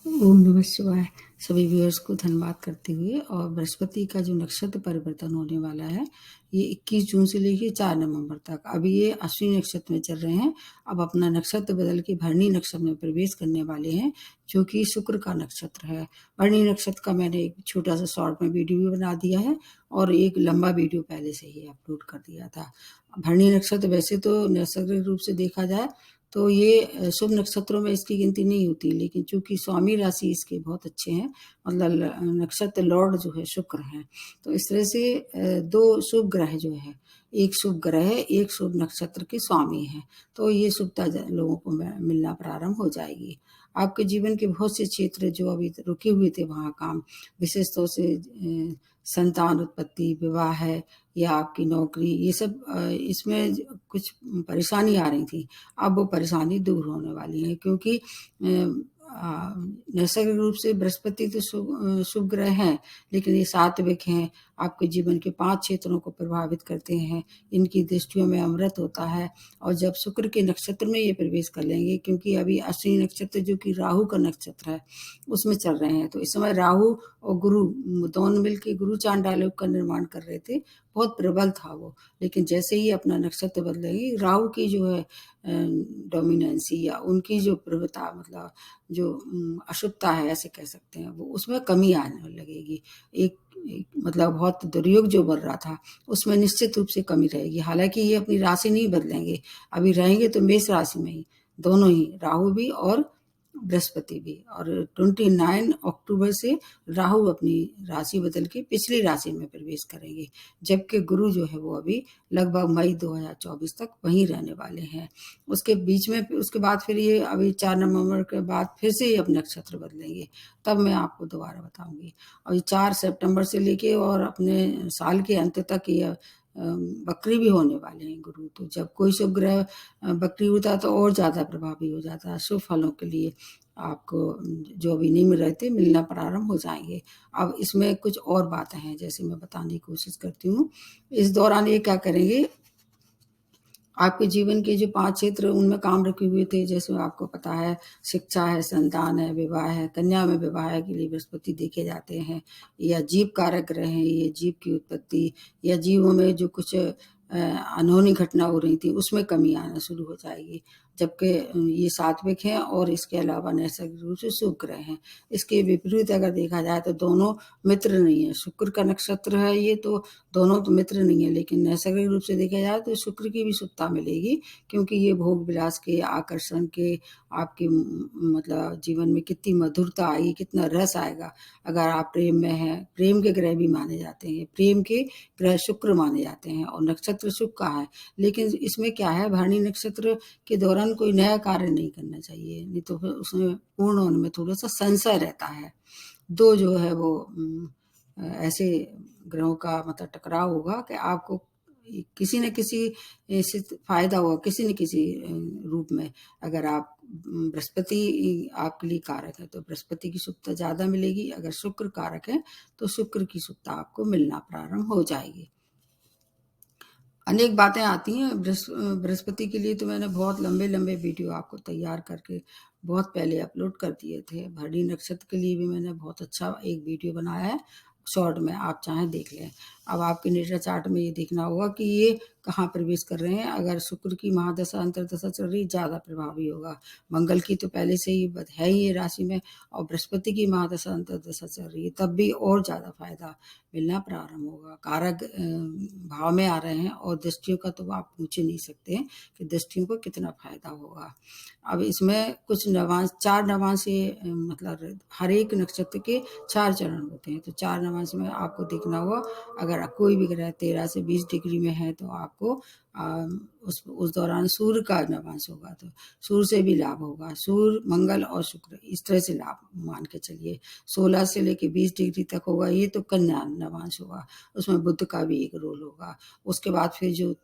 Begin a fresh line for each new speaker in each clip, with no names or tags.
ओम नमः शिवाय। सभी व्यूअर्स को धन्यवाद करते हुए, और बृहस्पति का जो नक्षत्र परिवर्तन होने वाला है ये 21 जून से लेके 4 नवंबर तक। अभी ये अश्विनी नक्षत्र में चल रहे हैं, अब अपना नक्षत्र बदल के भरणी नक्षत्र में प्रवेश करने वाले हैं, जो कि शुक्र का नक्षत्र है। भरणी नक्षत्र का मैंने एक छोटा सा शॉर्ट में वीडियो भी बना दिया है और एक लंबा वीडियो पहले से ही अपलोड कर दिया था। भरणी नक्षत्र वैसे तो नैसर्गिक रूप से देखा जाए तो ये शुभ नक्षत्रों में इसकी गिनती नहीं होती, लेकिन चूंकि स्वामी राशि इसके बहुत अच्छे हैं, मतलब नक्षत्र लॉर्ड जो है शुक्र है, तो इस तरह से दो शुभ ग्रह जो है, एक शुभ ग्रह है, एक शुभ नक्षत्र के स्वामी है, तो ये शुभता लोगों को मिलना प्रारंभ हो जाएगी। आपके जीवन के बहुत से क्षेत्र जो अभी रुके हुए थे वहाँ काम, विशेष तौर से संतान उत्पत्ति, विवाह है या आपकी नौकरी, ये सब इसमें कुछ परेशानी आ रही थी, अब वो परेशानी दूर होने वाली है, क्योंकि नैसर्गिक रूप से बृहस्पति तो शुभ ग्रह हैं, लेकिन ये सात्विक हैं, आपके जीवन के 5 क्षेत्रों को प्रभावित करते हैं, इनकी दृष्टियों में अमृत होता है। और जब शुक्र के नक्षत्र में ये प्रवेश कर लेंगे, क्योंकि अभी अश्विनी नक्षत्र जो कि राहु का नक्षत्र है उसमें चल रहे हैं, तो इस समय राहु और गुरु दोनों मिलकर गुरु चांडाल का निर्माण कर रहे थे, बहुत प्रबल था वो, लेकिन जैसे ही अपना नक्षत्र बदलेगी, राहु की जो है डोमिनेंसी या उनकी जो प्रभुता, मतलब जो अशुभता है ऐसे कह सकते हैं, वो उसमें कमी आने लगेगी। एक मतलब बहुत दुर्योग जो बन रहा था उसमें निश्चित रूप से कमी रहेगी। हालांकि ये अपनी राशि नहीं बदलेंगे, अभी रहेंगे तो मेष राशि में ही, दोनों ही, राहु भी और बृहस्पति भी। और 29 अक्टूबर से राहु अपनी राशि बदल के पिछली राशि में प्रवेश करेंगे, जबकि गुरु जो है वो अभी लगभग मई 2024 तक वहीं रहने वाले हैं। उसके बीच में उसके बाद फिर ये अभी 4 नवंबर के बाद फिर से ये अपने नक्षत्र बदलेंगे, तब मैं आपको दोबारा बताऊंगी। और ये 4 सितंबर से लेके और अपने साल के अंत तक ये वक्री भी होने वाले हैं गुरु। तो जब कोई शुभ ग्रह वक्री होता है तो और ज़्यादा प्रभावी हो जाता है, शुभ फलों के लिए आपको जो भी नहीं मिल रहे थे मिलना प्रारंभ हो जाएंगे। अब इसमें कुछ और बातें हैं, जैसे मैं बताने की कोशिश करती हूँ। इस दौरान ये क्या करेंगे, आपके जीवन के जो 5 क्षेत्र उनमें काम रखे हुए थे, जैसे आपको पता है शिक्षा है, संतान है, विवाह है, कन्या में विवाह के लिए बृहस्पति देखे जाते हैं, या जीव कारक ग्रह हैं, ये जीव की उत्पत्ति या जीवों में जो कुछ अनहोनी घटना हो रही थी उसमें कमी आना शुरू हो जाएगी, जबकि ये सात्विक हैं और इसके अलावा नैसर्गिक रूप से शुभ ग्रह हैं। इसके विपरीत अगर देखा जाए तो दोनों मित्र नहीं है, शुक्र का नक्षत्र है ये, तो दोनों तो मित्र नहीं है, लेकिन नैसर्गिक रूप से देखा जाए तो शुक्र की भी शुभता मिलेगी, क्योंकि ये भोग विलास के, आकर्षण के, आपके मतलब जीवन में कितनी मधुरता आएगी, कितना रस आएगा। अगर आप प्रेम में हैं, प्रेम के ग्रह भी माने जाते हैं, प्रेम के ग्रह शुक्र माने जाते हैं, और नक्षत्र शुक्र का है, लेकिन इसमें क्या है, भरणी नक्षत्र के दौरान कोई नया कार्य नहीं करना चाहिए, नहीं तो फिर उसमें पूर्ण होने में थोड़ा सा संशय रहता है। दो जो है वो ऐसे ग्रहों का मतलब टकराव होगा कि आपको किसी न किसी से फायदा होगा, किसी न किसी रूप में। अगर आप बृहस्पति आपके लिए कारक है तो बृहस्पति की शुभता ज़्यादा मिलेगी, अगर शुक्र कारक है तो शुक्र की शुभता आपको मिलना प्रारंभ हो जाएगी। अनेक बातें आती हैं बृहस्पति के लिए, तो मैंने बहुत लंबे लंबे वीडियो आपको तैयार करके बहुत पहले अपलोड कर दिए थे। भरणी नक्षत्र के लिए भी मैंने बहुत अच्छा एक वीडियो बनाया है, शॉर्ट में, आप चाहें देख लें। अब आपके नेटा चार्ट में ये देखना होगा कि ये कहाँ प्रवेश कर रहे हैं। अगर शुक्र की महादशा अंतरदशा चल रही, ज़्यादा प्रभावी होगा। मंगल की तो पहले से ही है ही ये राशि में, और बृहस्पति की महादशा अंतरदशा चल रही है, तब भी और ज़्यादा फायदा मिलना प्रारंभ होगा। कारक भाव में आ रहे हैं, और दृष्टियों का तो आप पूछ ही नहीं सकते हैं कि दृष्टियों को कितना फायदा होगा। अब इसमें कुछ नवांश, 4 नवांश, ये मतलब हर एक नक्षत्र के 4 चरण होते हैं, तो 4 नवांश में आपको देखना होगा। अगर कोई भी ग्रह 13 से 20 डिग्री में है तो आपको उस दौरान सूर्य का नवांश होगा, तो सूर्य से भी लाभ होगा। सूर्य, मंगल और शुक्र, इस तरह से लाभ मान के चलिए। 16 से लेके 20 डिग्री तक होगा ये तो कन्या नवांश होगा, उसमें बुध का भी एक रोल होगा। उसके बाद फिर जो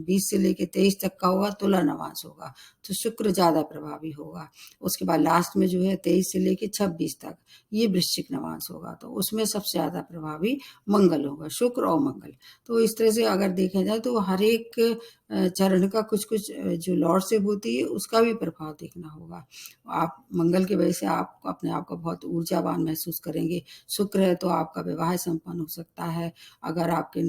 20 से लेके 23 तक का होगा तुला नवांश होगा, तो शुक्र ज़्यादा प्रभावी होगा। उसके बाद लास्ट में जो है 23 से लेके 26 तक ये वृश्चिक नवांश होगा, तो उसमें सबसे ज़्यादा प्रभावी मंगल होगा, शुक्र और मंगल। तो इस तरह से अगर देखा जाए तो हर एक चरण का कुछ-कुछ जो लॉर्डशिप होती है उसका भी प्रभाव देखना होगा। आप मंगल की वजह से आप अपने आप को बहुत ऊर्जावान महसूस करेंगे। शुक्र है तो आपका विवाह संपन्न हो सकता है। अगर आपके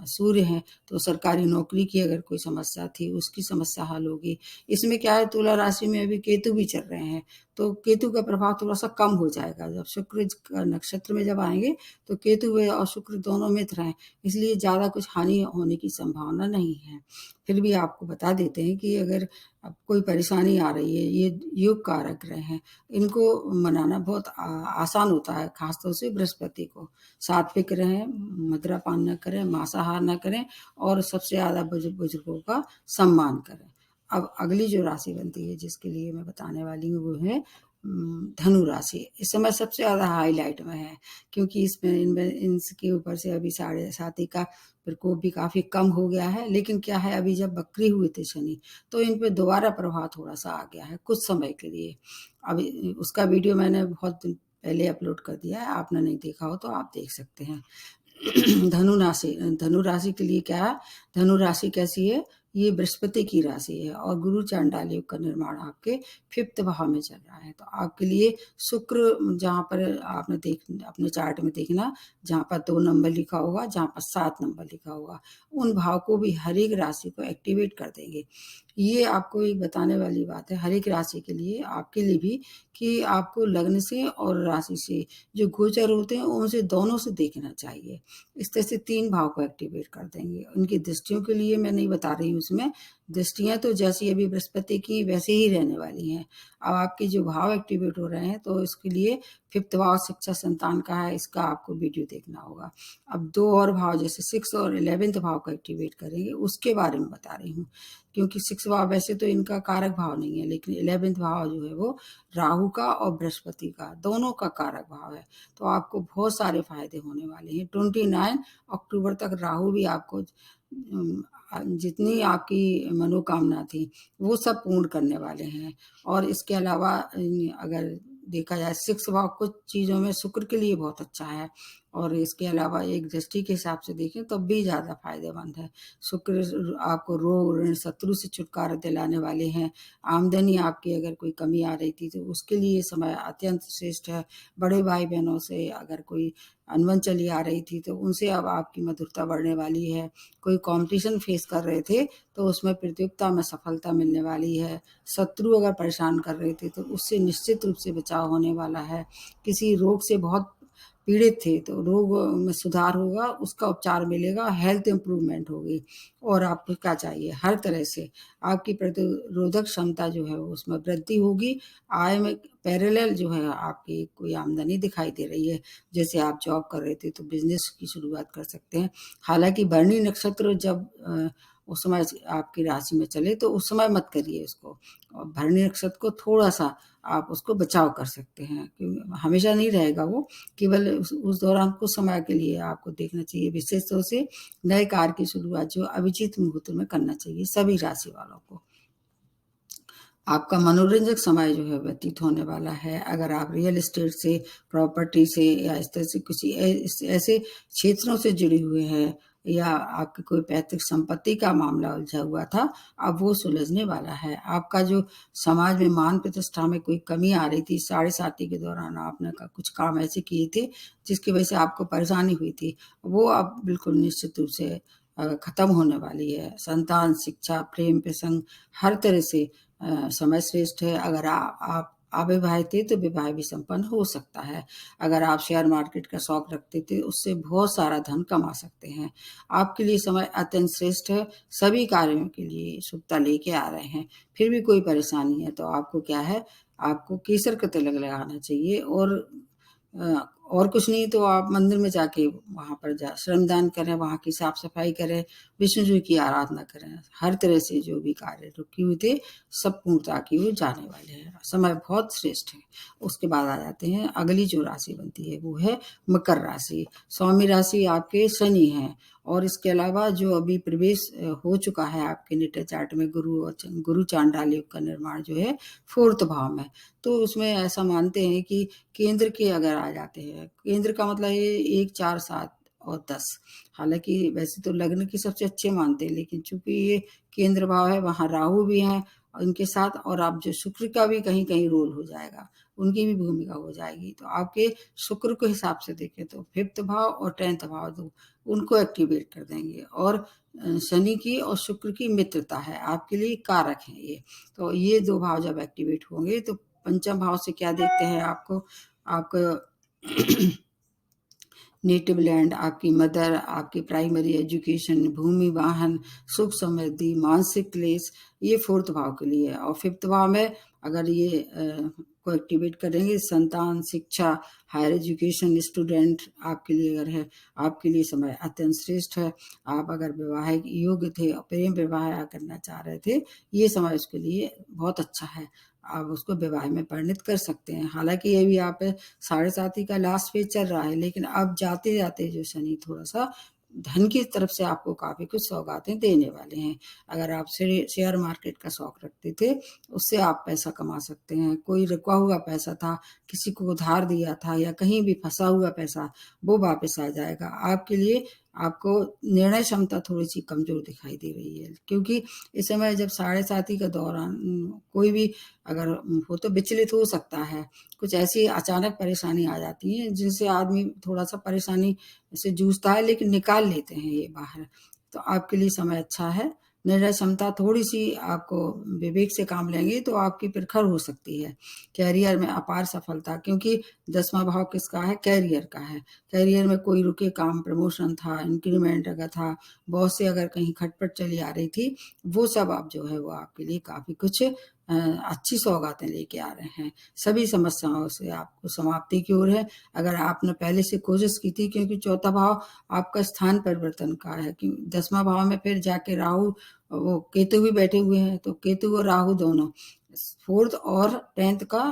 सूर्य हैं तो सरकारी नौकरी की अगर कोई समस्या थी उसकी समस्या हल होगी। इसमें क्या है, तुला राशि में अभी केतु भी चल रहे हैं, तो केतु का प्रभाव थोड़ा-सा कम हो जाएगा। जब शुक्र का नक्षत्र में जब आएँगे तो केतु व और शुक्र दोनों मित्र हैं, इसलिए ज़्यादा कुछ हानि होने की संभावना नहीं है। फिर भी आपको बता देते हैं कि अगर अब कोई परेशानी आ रही है, ये योग कारक ग्रह हैं, इनको मनाना बहुत आसान होता है, ख़ास तौर से बृहस्पति को। सात्विक रहें, मदिरापान न करें, मांसाहार न करें और सबसे ज़्यादा बुजुर्गों का सम्मान करें। अब अगली जो राशि बनती है जिसके लिए मैं बताने वाली हूँ वो है धनु राशि। इस समय सबसे ज़्यादा हाईलाइट में है, क्योंकि इसमें इनमें इसके ऊपर से अभी साढ़े साती का प्रकोप भी काफ़ी कम हो गया है। लेकिन क्या है, अभी जब वक्री हुए थे शनि, तो इन पे दोबारा प्रभाव थोड़ा-सा आ गया है कुछ समय के लिए। अभी उसका वीडियो मैंने बहुत दिन पहले अपलोड कर दिया है, आपने नहीं देखा हो तो आप देख सकते हैं। धनु राशि के लिए क्या है, धनु राशि कैसी है, ये बृहस्पति की राशि है और गुरु चांडाल योग का निर्माण आपके 5th भाव में चल रहा है। तो आपके लिए शुक्र, जहाँ पर आपने अपने चार्ट में देखना, जहाँ पर 2 नंबर लिखा होगा, जहाँ पर 7 नंबर लिखा होगा, उन भाव को भी हर एक राशि को एक्टिवेट कर देंगे। ये आपको एक बताने वाली बात है हर एक राशि के लिए, आपके लिए भी, कि आपको लग्न से और राशि से जो गोचर होते हैं उनसे दोनों से देखना चाहिए। इस तरह से 3 भाव को एक्टिवेट कर देंगे। उनकी दृष्टियों के लिए मैं नहीं बता रही हूँ उसमें, दृष्टियाँ तो जैसी अभी बृहस्पति की वैसे ही रहने वाली हैं। अब आपके जो भाव एक्टिवेट हो रहे हैं तो इसके लिए 5th भाव शिक्षा संतान का है, इसका आपको वीडियो देखना होगा। अब 2 और भाव जैसे 6 और 11th भाव को एक्टिवेट करेंगे, उसके बारे में बता रही हूँ। क्योंकि 6 भाव वैसे तो इनका कारक भाव नहीं है, लेकिन 11th भाव जो है वो राहु का और बृहस्पति का दोनों का कारक भाव है। तो आपको बहुत सारे फ़ायदे होने वाले हैं। 29 अक्टूबर तक राहु भी आपको जितनी आपकी मनोकामना थी, वो सब पूर्ण करने वाले हैं। और इसके अलावा अगर देखा जाए 6 भाव कुछ चीज़ों में शुक्र के लिए बहुत अच्छा है, और इसके अलावा एक दृष्टि के हिसाब से देखें तब भी ज़्यादा फ़ायदेमंद है। शुक्र आपको रोग, ऋण, शत्रु से छुटकारा दिलाने वाले हैं। आमदनी आपकी अगर कोई कमी आ रही थी तो उसके लिए समय अत्यंत श्रेष्ठ है। बड़े भाई-बहनों से अगर कोई अनबन चली आ रही थी तो उनसे अब आपकी मधुरता बढ़ने वाली है। कोई कॉम्पिटिशन फेस कर रहे थे तो उसमें प्रतियोगिता में सफलता मिलने वाली है। शत्रु अगर परेशान कर रहे थे तो उससे निश्चित रूप से बचाव होने वाला है। किसी रोग से बहुत पीड़ित थे तो रोग में सुधार होगा, उसका उपचार मिलेगा, हेल्थ इम्प्रूवमेंट होगी। और आपको क्या चाहिए, हर तरह से आपकी प्रतिरोधक क्षमता जो है उसमें वृद्धि होगी। आय में पैरेलल जो है आपकी कोई आमदनी दिखाई दे रही है। जैसे आप जॉब कर रहे थे तो बिजनेस की शुरुआत कर सकते हैं। हालांकि भरणी नक्षत्र जब उस समय आपकी राशि में चले तो उस समय मत करिए उसको, और भरणी नक्षत्र को थोड़ा सा आप उसको बचाव कर सकते हैं, क्योंकि हमेशा नहीं रहेगा वो, केवल उस दौरान कुछ समय के लिए आपको देखना चाहिए। विशेष तौर से नए कार्य की शुरुआत जो अभिजीत मुहूर्त में करना चाहिए सभी राशि वालों को। आपका मनोरंजक समय जो है व्यतीत होने वाला है। अगर आप रियल एस्टेट से, प्रॉपर्टी से या इस तरह से किसी ऐसे क्षेत्रों से जुड़े हुए हैं, या आपकी कोई पैतृक संपत्ति का मामला उलझा हुआ था, अब वो सुलझने वाला है। आपका जो समाज में मान प्रतिष्ठा में कोई कमी आ रही थी, साढ़े साती के दौरान आपने कुछ काम ऐसे किए थे जिसकी वजह से आपको परेशानी हुई थी, वो अब बिल्कुल निश्चित रूप से खत्म होने वाली है। संतान, शिक्षा, प्रेम प्रसंग, हर तरह से समय श्रेष्ठ है। अगर आप अविवाहित थे तो विवाह भी संपन्न हो सकता है। अगर आप शेयर मार्केट का शौक रखते थे, उससे बहुत सारा धन कमा सकते हैं। आपके लिए समय अत्यंत श्रेष्ठ है, सभी कार्यों के लिए शुभता लेके आ रहे हैं। फिर भी कोई परेशानी है तो आपको क्या है, आपको केसर का तिलक लगाना चाहिए, और कुछ नहीं तो आप मंदिर में जाके वहाँ पर श्रमदान करें, वहाँ की साफ सफाई करें, विष्णु जी की आराधना करें। हर तरह से जो भी कार्य रुके हुए थे सब पूर्णता की ओर जाने वाले हैं। समय बहुत श्रेष्ठ है। उसके बाद आ जाते हैं अगली जो राशि बनती है वो है मकर राशि। स्वामी राशि आपके शनि हैं, और इसके अलावा जो अभी प्रवेश हो चुका है आपके नेटल चार्ट में गुरु चांडाल योग का निर्माण जो है 4th भाव में। तो उसमें ऐसा मानते हैं कि केंद्र के अगर आ जाते हैं, केंद्र का मतलब ये 1, 4, 7 और 10। हालाँकि वैसे तो लग्न के सबसे अच्छे मानते हैं, लेकिन चूँकि ये केंद्र भाव है, वहाँ राहु भी हैं उनके साथ, और आप जो शुक्र का भी कहीं-कहीं रोल हो जाएगा, उनकी भी भूमिका हो जाएगी। तो आपके शुक्र के हिसाब से देखें तो 5th भाव और 10th भाव दो उनको एक्टिवेट कर देंगे, और शनि की और शुक्र की मित्रता है, आपके लिए कारक हैं ये। तो ये 2 भाव जब एक्टिवेट होंगे तो पंचम भाव से क्या देखते हैं आपको, आपका नेटिव लैंड, आपकी मदर, आपकी प्राइमरी एजुकेशन, भूमि, वाहन, सुख समृद्धि, मानसिक क्लेश, ये 4th भाव के लिए है। और 5th भाव में अगर ये को एक्टिवेट करेंगे, संतान, शिक्षा, हायर एजुकेशन, स्टूडेंट आपके लिए अगर है, आपके लिए समय अत्यंत श्रेष्ठ है। आप अगर वैवाहिक योग्य थे और प्रेम विवाह करना चाह रहे थे, ये समय उसके लिए बहुत अच्छा है, आप उसको विवाह में परिणित कर सकते हैं। हालाँकि ये भी आप 7.5 का लास्ट फेज चल रहा है, लेकिन अब जाते-जाते जो शनि थोड़ा-सा धन की तरफ से आपको काफ़ी कुछ सौगातें देने वाले हैं। अगर आप शेयर मार्केट का शौक रखते थे, उससे आप पैसा कमा सकते हैं। कोई रुका हुआ पैसा था, किसी को उधार दिया था या कहीं भी फँसा हुआ पैसा, वो वापस आ जाएगा। आपके लिए आपको निर्णय क्षमता थोड़ी-सी कमज़ोर दिखाई दे रही है, क्योंकि इस समय जब 7.5 का दौरान कोई भी अगर हो तो विचलित हो सकता है। कुछ ऐसी अचानक परेशानी आ जाती है जिनसे आदमी थोड़ा-सा परेशानी से जूझता है, लेकिन निकाल लेते हैं ये बाहर। तो आपके लिए समय अच्छा है। निर्णय क्षमता थोड़ी-सी आपको विवेक से काम लेंगे तो आपकी प्रखर हो सकती है। करियर में अपार सफलता, क्योंकि 10वां भाव किसका है? करियर का है। करियर में कोई रुके काम, प्रमोशन था, इंक्रीमेंट अगर था, बॉस से अगर कहीं खटपट चली आ रही थी, वो सब अब जो है वो आपके लिए काफ़ी कुछ अच्छी सौगातें लेके आ रहे हैं। सभी समस्याओं से आपको समाप्ति की ओर है। अगर आपने पहले से कोशिश की थी, क्योंकि 4था भाव आपका स्थान परिवर्तन का है, कि 10वां भाव में फिर जाके राहु, वो केतु भी बैठे हुए हैं, तो केतु और राहु दोनों 4th और 10th का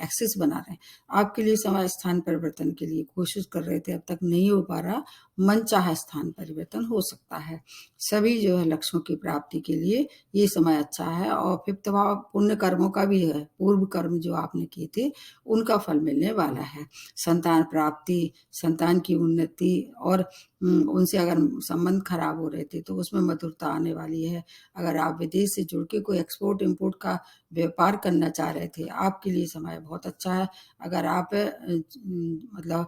एक्सिस बना रहे हैं। आपके लिए समय स्थान परिवर्तन के लिए कोशिश कर रहे थे, अब तक नहीं हो पा रहा, मनचाहा स्थान परिवर्तन हो सकता है। सभी जो है लक्ष्यों की प्राप्ति के लिए ये समय अच्छा है। और 5th भाव पुण्य कर्मों का भी है, पूर्व कर्म जो आपने किए थे उनका फल मिलने वाला है। संतान प्राप्ति, संतान की उन्नति, और उनसे अगर संबंध खराब हो रहे थे तो उसमें मधुरता आने वाली है। अगर आप विदेश से जुड़ के कोई एक्सपोर्ट इम्पोर्ट का व्यापार करना चाह रहे थे, आपके लिए समय बहुत अच्छा है। अगर आप मतलब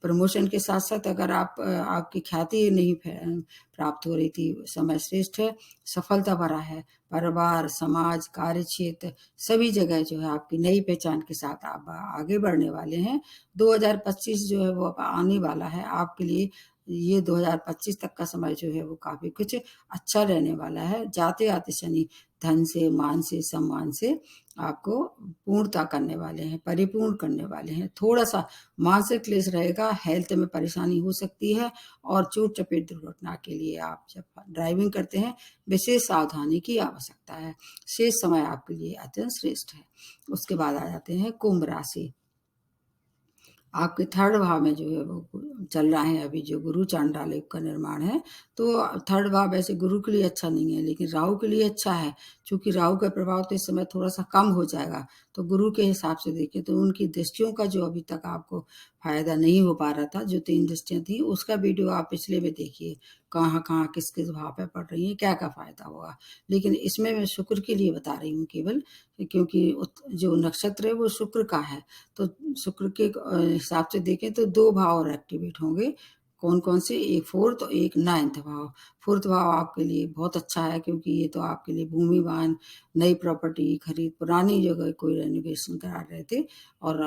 प्रमोशन के साथ-साथ अगर आप आपकी ख्याति नहीं प्राप्त हो रही थी, समय श्रेष्ठ है, सफलता भरा है। परिवार, समाज, कार्यक्षेत्र, सभी जगह जो है आपकी नई पहचान के साथ आप आगे बढ़ने वाले हैं। 2025 जो है वो अब आने वाला है आपके लिए। ये 2025 तक का समय जो है वो काफ़ी कुछ अच्छा रहने वाला है। जाते-आते शनि धन से, मान से, सम्मान से आपको पूर्णता करने वाले हैं, परिपूर्ण करने वाले हैं। थोड़ा-सा मानसिक क्लेश रहेगा, हेल्थ में परेशानी हो सकती है, और चोट-चपेट दुर्घटना के लिए आप जब ड्राइविंग करते हैं, विशेष सावधानी की आवश्यकता है। शेष समय आपके लिए अत्यंत श्रेष्ठ है। उसके बाद आ जाते हैं कुंभ राशि। आपके 3rd भाव में जो है वो चल रहा है अभी जो गुरु चांडाल योग का निर्माण है, तो 3rd भाव वैसे गुरु के लिए अच्छा नहीं है, लेकिन राहु के लिए अच्छा है। चूँकि राहु का प्रभाव तो इस समय थोड़ा-सा कम हो जाएगा, तो गुरु के हिसाब से देखें तो उनकी दृष्टियों का जो अभी तक आपको फ़ायदा नहीं हो पा रहा था, जो 3 दृष्टियाँ थी, उसका वीडियो आप पिछले में देखिए, कहाँ-कहाँ, किस-किस भाव पे पड़ रही हैं, क्या-क्या फ़ायदा होगा। लेकिन इसमें मैं शुक्र के लिए बता रही हूँ केवल, क्योंकि जो नक्षत्र है वो शुक्र का है। तो शुक्र के हिसाब से देखें तो 2 भाव और एक्टिवेट होंगे। कौन-कौन से? एक 4th और एक 9th भाव। 4th भाव आपके लिए बहुत अच्छा है, क्योंकि ये तो आपके लिए भूमि, वाहन, नई प्रॉपर्टी खरीद, पुरानी जगह कोई रेनोवेशन करा रहे थे और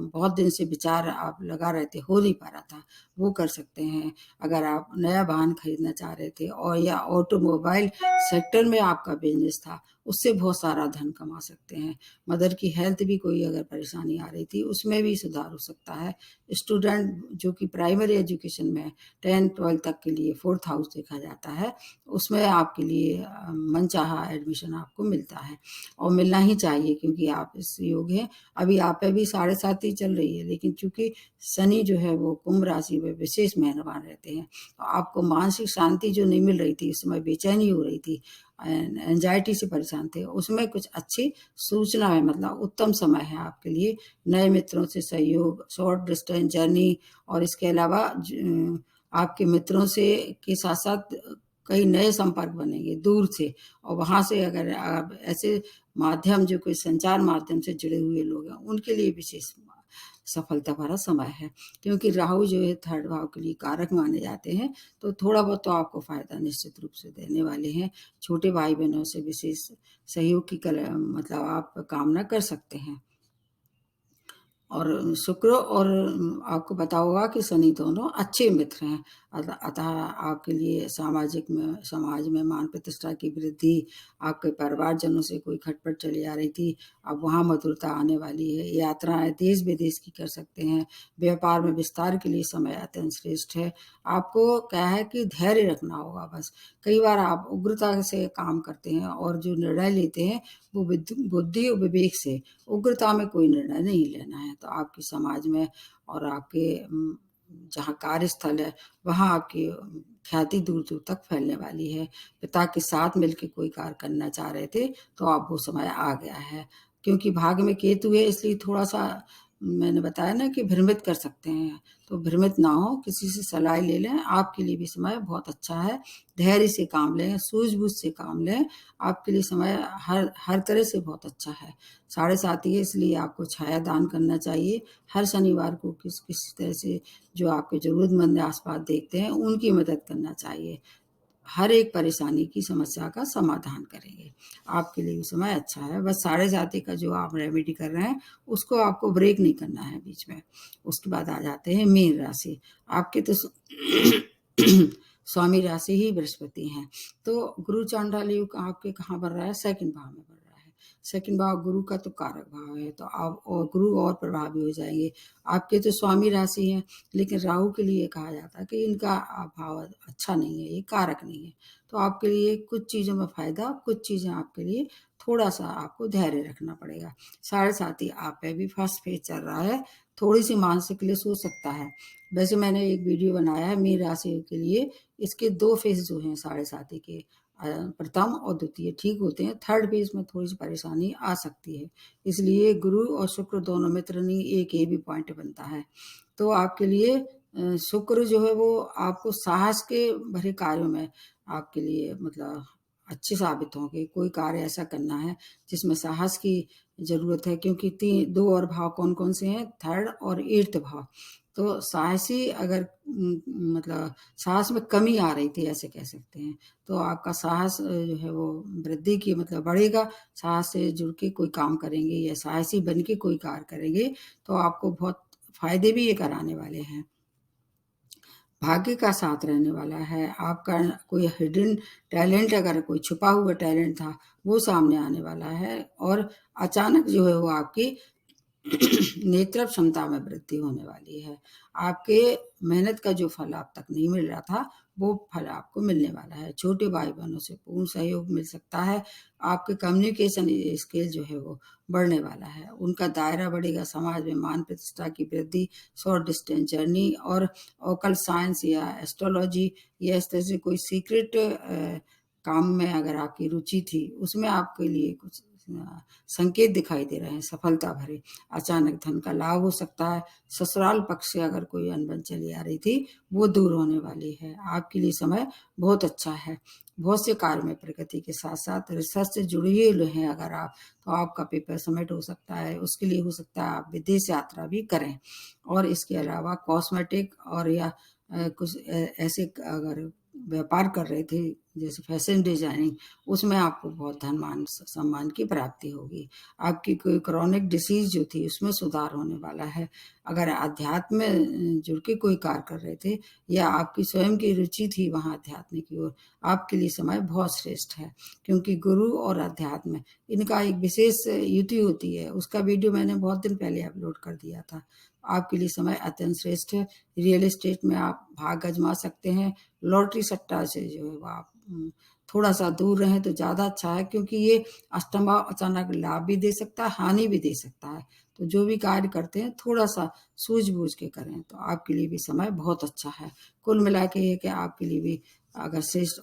बहुत दिन से विचार आप लगा रहे थे, हो नहीं पा रहा था, वो कर सकते हैं। अगर आप नया वाहन खरीदना चाह रहे थे, और या ऑटोमोबाइल सेक्टर में आपका बिज़नेस था, उससे बहुत सारा धन कमा सकते हैं। मदर की हेल्थ भी कोई अगर परेशानी आ रही थी, उसमें भी सुधार हो सकता है। स्टूडेंट जो कि प्राइमरी एजुकेशन में 10-12 तक के लिए 4th हाउस देखा जाता है, उसमें आपके लिए मनचाहा एडमिशन आपको मिलता है, और मिलना ही चाहिए, क्योंकि आप इस योग्य हैं। अभी आप पे भी 7.5 ही चल रही है, लेकिन चूँकि शनि जो है वो कुंभ राशि में विशेष मेहरबान रहते हैं, तो आपको मानसिक शांति जो नहीं मिल रही थी, इस समय बेचैनी हो रही थी, एंजाइटी से परेशान थे, उसमें कुछ अच्छी सूचना है, मतलब उत्तम समय है आपके लिए। नए मित्रों से सहयोग, शॉर्ट डिस्टेंस जर्नी, और इसके अलावा आपके मित्रों से के साथ-साथ कई नए संपर्क बनेंगे दूर से, और वहाँ से अगर आप ऐसे माध्यम जो कोई संचार माध्यम से जुड़े हुए लोग हैं, उनके लिए विशेष सफलता भरा समय है। क्योंकि राहु जो है 3rd भाव के लिए कारक माने जाते हैं, तो थोड़ा बहुत तो आपको फ़ायदा निश्चित रूप से देने वाले हैं। छोटे भाई-बहनों से विशेष सहयोग की मतलब आप कामना कर सकते हैं। और शुक्र और आपको पता होगा कि शनि दोनों अच्छे मित्र हैं। अतः आपके लिए समाज में मान प्रतिष्ठा की वृद्धि, आपके परिवारजनों से कोई खटपट चली आ रही थी, अब वहाँ मधुरता आने वाली है। यात्राएं देश विदेश की कर सकते हैं। व्यापार में विस्तार के लिए समय अत्यंत श्रेष्ठ है। आपको क्या है कि धैर्य रखना होगा बस। कई बार आप उग्रता से काम करते हैं और जो निर्णय लेते हैं वो बुद्धि और विवेक से, उग्रता में कोई निर्णय नहीं लेना है। तो आपकी समाज में और आपके जहाँ कार्यस्थल है, वहाँ आपकी ख्याति दूर-दूर तक फैलने वाली है। पिता के साथ मिलके कोई कार्य करना चाह रहे थे, तो अब वो समय आ गया है। क्योंकि भाग्य में केतु है, इसलिए थोड़ा-सा मैंने बताया ना कि भ्रमित कर सकते हैं, तो भ्रमित ना हो, किसी से सलाह ले लें। आपके लिए भी समय बहुत अच्छा है। धैर्य से काम लें, सूझबूझ से काम लें। आपके लिए समय हर तरह से बहुत अच्छा है। 7.5 है, इसलिए आपको छाया दान करना चाहिए। हर शनिवार को किसी तरह से जो आपके ज़रूरतमंद आस-पास देखते हैं, उनकी मदद करना चाहिए। हर एक परेशानी की समस्या का समाधान करेंगे। आपके लिए भी समय अच्छा है। बस 7.5 का जो आप रेमेडी कर रहे हैं, उसको आपको ब्रेक नहीं करना है बीच में। उसके बाद आ जाते हैं मीन राशि। आपके तो स्वामी राशि ही बृहस्पति हैं। तो गुरु चांडाल योग आपके कहाँ बन रहा है? 2nd भाव में बन रहा है। 2nd भाव गुरु का तो कारक भाव है, तो आप और गुरु और प्रभावी हो जाएंगे। आपके तो स्वामी राशि हैं, लेकिन राहु के लिए कहा जाता है कि इनका भाव अच्छा नहीं है, ये कारक नहीं है। तो आपके लिए कुछ चीज़ों में फ़ायदा, कुछ चीज़ें आपके लिए थोड़ा-सा आपको धैर्य रखना पड़ेगा। 7.5 आप पे भी फर्स्ट फेज़ चल रहा है, थोड़ी-सी मानसिक क्लेश हो सकता है। वैसे मैंने एक वीडियो बनाया है मीन राशि के लिए, इसके 2 फेज़ जो हैं 7.5 के, प्रथम और द्वितीय ठीक होते हैं। 3rd फेज़ में थोड़ी-सी परेशानी आ सकती है। इसलिए गुरु और शुक्र दोनों मित्र नहीं, एक ये भी पॉइंट बनता है। तो आपके लिए शुक्र जो है वो आपको साहस के भरे कार्यों में आपके लिए मतलब अच्छे साबित होंगे। कोई कार्य ऐसा करना है जिसमें साहस की ज़रूरत है, क्योंकि 2 और भाव कौन-कौन से हैं? 3rd और 8th भाव। तो साहसी अगर मतलब साहस में कमी आ रही थी, ऐसे कह सकते हैं। तो आपका साहस जो है वो वृद्धि की मतलब बढ़ेगा। साहस से जुड़ के कोई काम करेंगे या साहसी बन के कोई कार्य करेंगे, तो आपको बहुत फ़ायदे भी ये कराने वाले हैं। भाग्य का साथ रहने वाला है। आपका कोई हिडन टैलेंट, अगर कोई छुपा हुआ टैलेंट था, वो सामने आने वाला है, और अचानक जो है वो आपकी नेतृत्व क्षमता में वृद्धि होने वाली है। आपके मेहनत का जो फल आप तक नहीं मिल रहा था, वो फल आपको मिलने वाला है। छोटे भाई-बहनों से पूर्ण सहयोग मिल सकता है। आपके कम्युनिकेशन स्किल जो है वो बढ़ने वाला है। उनका दायरा बढ़ेगा, समाज में मान प्रतिष्ठा की वृद्धि, शॉर्ट डिस्टेंस जर्नी और ऑकल्ट साइंस या एस्ट्रोलॉजी या इस तरह से कोई सीक्रेट काम में अगर आपकी रुचि थी, उसमें आपके लिए कुछ संकेत दिखाई दे रहे हैं सफलता भरे। अचानक धन का लाभ हो सकता है। ससुराल पक्ष से अगर कोई अनबन चली आ रही थी, वो दूर होने वाली है। आपके लिए समय बहुत अच्छा है। बहुत से कार्य में प्रगति के साथ-साथ रिसर्च से जुड़े हुए हैं अगर आप, तो आपका पेपर सबमिट हो सकता है। उसके लिए हो सकता है आप विदेश यात्रा भी करें। और इसके अलावा कॉस्मेटिक और या कुछ ऐसे अगर व्यापार कर रहे थे, जैसे फैशन डिज़ाइनिंग, उसमें आपको बहुत धन मान सम्मान की प्राप्ति होगी। आपकी कोई क्रॉनिक डिसीज़ जो थी, उसमें सुधार होने वाला है। अगर अध्यात्म में जुड़ के कोई कार्य कर रहे थे या आपकी स्वयं की रुचि थी वहाँ अध्यात्म की ओर, आपके लिए समय बहुत श्रेष्ठ है। क्योंकि गुरु और अध्यात्म इनका एक विशेष युति होती है। उसका वीडियो मैंने बहुत दिन पहले अपलोड कर दिया था। आपके लिए समय अत्यंत श्रेष्ठ है। रियल एस्टेट में आप भाग आज़मा सकते हैं। लॉटरी सट्टा से जो है वो आप थोड़ा-सा दूर रहें तो ज़्यादा अच्छा है, क्योंकि ये अष्टम भाव अचानक लाभ भी दे सकता है, हानि भी दे सकता है। तो जो भी कार्य करते हैं थोड़ा-सा सूझ-बूझ के करें, तो आपके लिए भी समय बहुत अच्छा है। कुल मिला के ये कि आपके लिए भी अगर श्रेष्ठ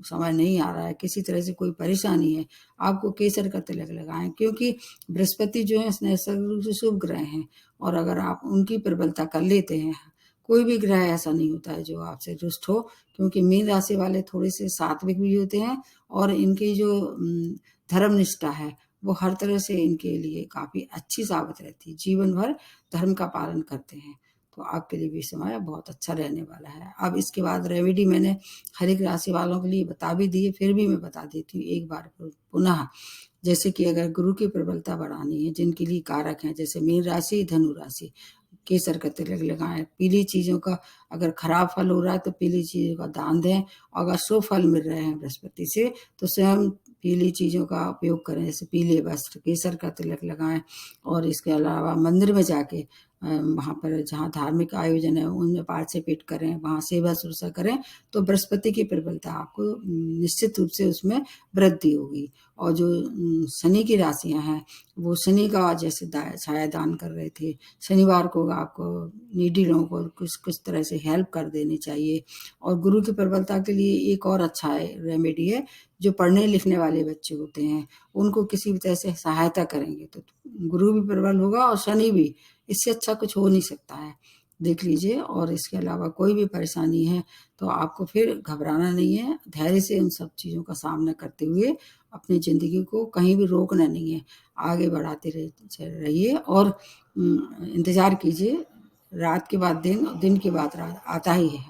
समय नहीं आ रहा है, किसी तरह से कोई परेशानी है, आपको केसर का तिलक लगाएँ, क्योंकि बृहस्पति जो है नैसर्गिक रूप से शुभ ग्रह हैं, और अगर आप उनकी प्रबलता कर लेते हैं, कोई भी ग्रह ऐसा नहीं होता है जो आपसे रुष्ट हो, क्योंकि मीन राशि वाले थोड़े से सात्विक भी होते हैं और इनकी जो धर्म निष्ठा है वो हर तरह से इनके लिए काफ़ी अच्छी साबित रहती है। जीवन भर धर्म का पालन करते हैं। तो आपके लिए भी समय बहुत अच्छा रहने वाला है। अब इसके बाद रेमेडी मैंने हर एक राशि वालों के लिए बता भी दी है, फिर भी मैं बता देती हूँ एक बार पुनः। जैसे कि अगर गुरु की प्रबलता बढ़ानी है, जिनके लिए कारक हैं, जैसे मीन राशि, धनु राशि, केसर का तिलक लगाएं। पीली चीज़ों का अगर खराब फल हो रहा है तो पीली चीज़ों का दान दें, और अगर शुभ फल मिल रहे हैं बृहस्पति से तो स्वयं पीली चीज़ों का उपयोग करें, जैसे पीले वस्त्र, केसर का तिलक लगाएं। और इसके अलावा मंदिर में जाके वहाँ पर जहाँ धार्मिक आयोजन है उनमें पार्टिसिपेट करें, वहाँ सेवा शुश्रूषा करें, तो बृहस्पति की प्रबलता आपको निश्चित रूप से उसमें वृद्धि होगी। और जो शनि की राशियाँ हैं वो शनि का जैसे छाया दान कर रहे थे, शनिवार को आपको नीडी लोगों को कुछ कुछ तरह से हेल्प कर देनी चाहिए। और गुरु की प्रबलता के लिए एक और अच्छा रेमेडी है, जो पढ़ने लिखने वाले बच्चे होते हैं उनको किसी भी तरह से सहायता करेंगे तो गुरु भी प्रबल होगा और शनि भी। इससे अच्छा कुछ हो नहीं सकता है, देख लीजिए। और इसके अलावा कोई भी परेशानी है तो आपको फिर घबराना नहीं है, धैर्य से उन सब चीज़ों का सामना करते हुए अपनी ज़िंदगी को कहीं भी रोकना नहीं है, आगे बढ़ाते रहिए और इंतज़ार कीजिए। रात के बाद दिन और दिन के बाद रात आता ही है।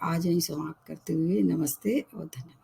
आज यहीं समाप्त करते हुए नमस्ते और धन्यवाद।